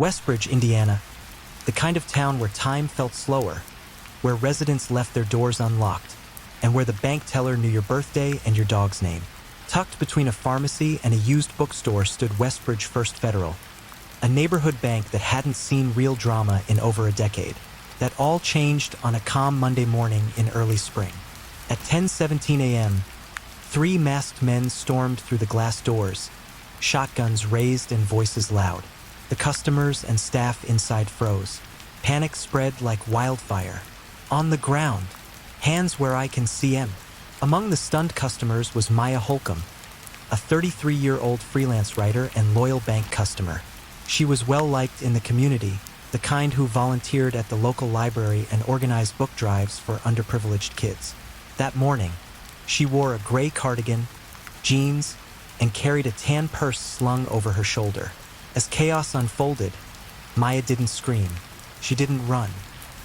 Westbridge, Indiana, the kind of town where time felt slower, where residents left their doors unlocked, and where the bank teller knew your birthday and your dog's name. Tucked between a pharmacy and a used bookstore stood Westbridge First Federal, a neighborhood bank that hadn't seen real drama in over a decade. That all changed on a calm Monday morning in early spring. At 10:17 a.m., three masked men stormed through the glass doors, shotguns raised and voices loud. The customers and staff inside froze. Panic spread like wildfire. On the ground, hands where I can see 'em. Among the stunned customers was Maya Holcomb, a 33-year-old freelance writer and loyal bank customer. She was well-liked in the community, the kind who volunteered at the local library and organized book drives for underprivileged kids. That morning, she wore a gray cardigan, jeans, and carried a tan purse slung over her shoulder. As chaos unfolded, Maya didn't scream. She didn't run.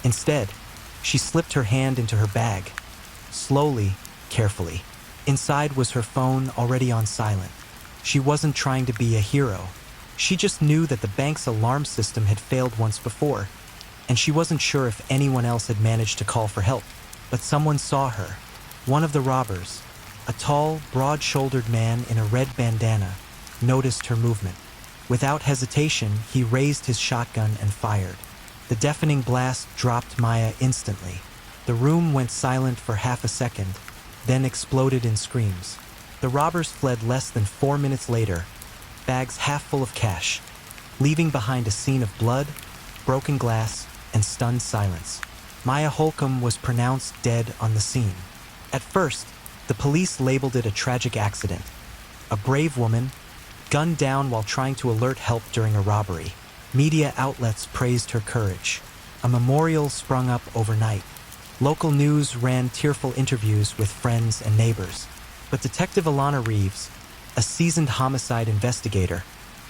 Instead, she slipped her hand into her bag, slowly, carefully. Inside was her phone already on silent. She wasn't trying to be a hero. She just knew that the bank's alarm system had failed once before, and she wasn't sure if anyone else had managed to call for help. But someone saw her. One of the robbers, a tall, broad-shouldered man in a red bandana, noticed her movement. Without hesitation, he raised his shotgun and fired. The deafening blast dropped Maya instantly. The room went silent for half a second, then exploded in screams. The robbers fled less than 4 minutes later, bags half full of cash, leaving behind a scene of blood, broken glass, and stunned silence. Maya Holcomb was pronounced dead on the scene. At first, the police labeled it a tragic accident. A brave woman, gunned down while trying to alert help during a robbery. Media outlets praised her courage. A memorial sprung up overnight. Local news ran tearful interviews with friends and neighbors. But Detective Alana Reeves, a seasoned homicide investigator,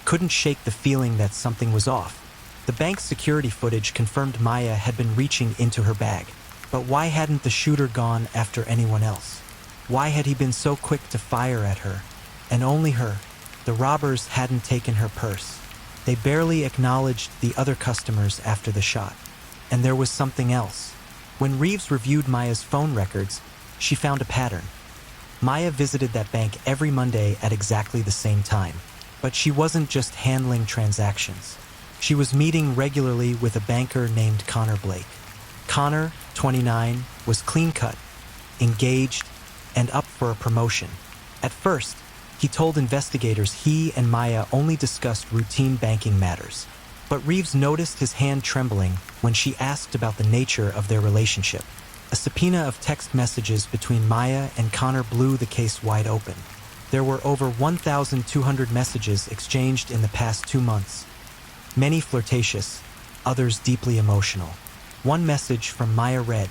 couldn't shake the feeling that something was off. The bank's security footage confirmed Maya had been reaching into her bag. But why hadn't the shooter gone after anyone else? Why had he been so quick to fire at her, and only her? The robbers hadn't taken her purse. They barely acknowledged the other customers after the shot. And there was something else. When Reeves reviewed Maya's phone records, she found a pattern. Maya visited that bank every Monday at exactly the same time. But she wasn't just handling transactions. She was meeting regularly with a banker named Connor Blake. Connor, 29, was clean-cut, engaged, and up for a promotion. At first, he told investigators he and Maya only discussed routine banking matters. But Reeves noticed his hand trembling when she asked about the nature of their relationship. A subpoena of text messages between Maya and Connor blew the case wide open. There were over 1,200 messages exchanged in the past 2 months. Many flirtatious, others deeply emotional. One message from Maya read,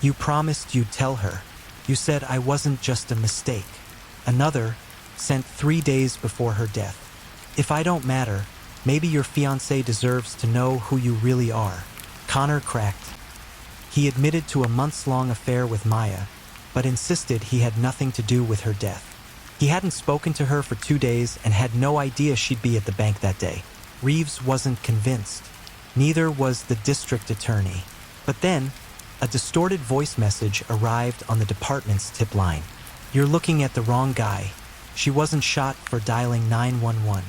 "You promised you'd tell her. You said I wasn't just a mistake." Another, sent 3 days before her death. "If I don't matter, maybe your fiancé deserves to know who you really are." Connor cracked. He admitted to a months-long affair with Maya, but insisted he had nothing to do with her death. He hadn't spoken to her for 2 days and had no idea she'd be at the bank that day. Reeves wasn't convinced. Neither was the district attorney. But then, a distorted voice message arrived on the department's tip line. "You're looking at the wrong guy. She wasn't shot for dialing 911.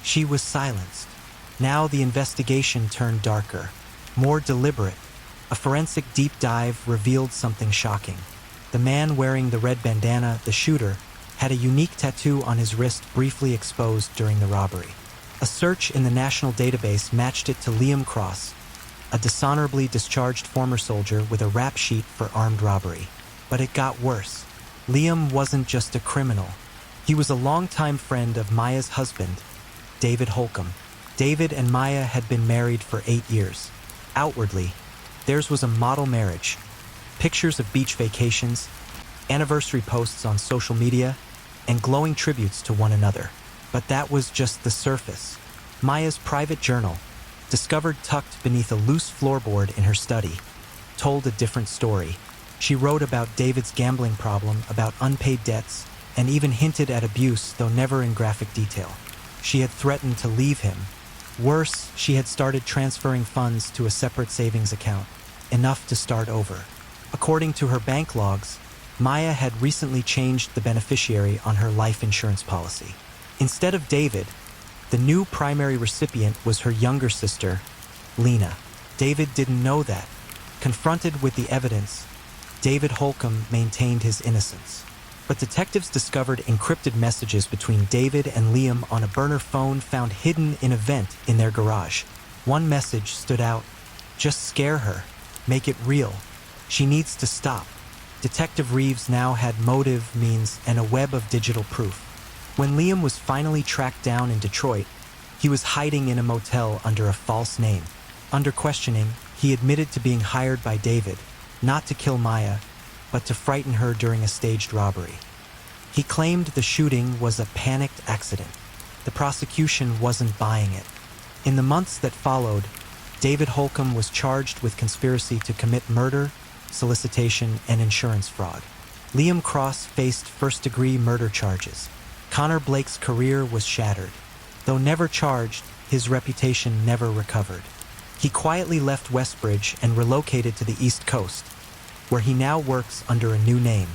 She was silenced." Now the investigation turned darker, more deliberate. A forensic deep dive revealed something shocking. The man wearing the red bandana, the shooter, had a unique tattoo on his wrist briefly exposed during the robbery. A search in the national database matched it to Liam Cross, a dishonorably discharged former soldier with a rap sheet for armed robbery. But it got worse. Liam wasn't just a criminal. He was a longtime friend of Maya's husband, David Holcomb. David and Maya had been married for 8 years. Outwardly, theirs was a model marriage. Pictures of beach vacations, anniversary posts on social media, and glowing tributes to one another. But that was just the surface. Maya's private journal, discovered tucked beneath a loose floorboard in her study, told a different story. She wrote about David's gambling problem, about unpaid debts, and even hinted at abuse, though never in graphic detail. She had threatened to leave him, Worse, she had started transferring funds to a separate savings account, enough to start over. According to her bank logs, Maya had recently changed the beneficiary on her life insurance policy. Instead of David, the new primary recipient was her younger sister, Lena. David didn't know that. Confronted with the evidence, David Holcomb maintained his innocence. But detectives discovered encrypted messages between David and Liam on a burner phone found hidden in a vent in their garage. One message stood out. "Just scare her. Make it real. She needs to stop." Detective Reeves now had motive, means, and a web of digital proof. When Liam was finally tracked down in Detroit, he was hiding in a motel under a false name. Under questioning, he admitted to being hired by David, not to kill Maya, but to frighten her during a staged robbery. He claimed the shooting was a panicked accident. The prosecution wasn't buying it. In the months that followed, David Holcomb was charged with conspiracy to commit murder, solicitation, and insurance fraud. Liam Cross faced first-degree murder charges. Connor Blake's career was shattered. Though never charged, his reputation never recovered. He quietly left Westbridge and relocated to the East Coast, where he now works under a new name.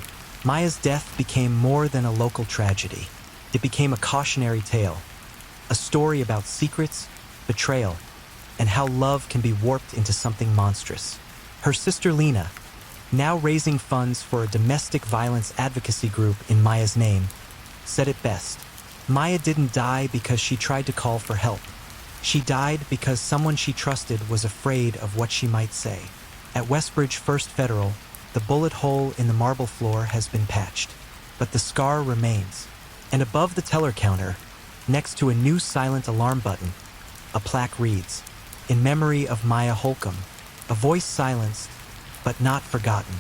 Maya's death became more than a local tragedy. It became a cautionary tale, a story about secrets, betrayal, and how love can be warped into something monstrous. Her sister Lena, now raising funds for a domestic violence advocacy group in Maya's name, said it best. Maya didn't die because she tried to call for help. She died because someone she trusted was afraid of what she might say. At Westbridge First Federal, the bullet hole in the marble floor has been patched, but the scar remains. And above the teller counter, next to a new silent alarm button, a plaque reads, "In memory of Maya Holcomb, a voice silenced, but not forgotten."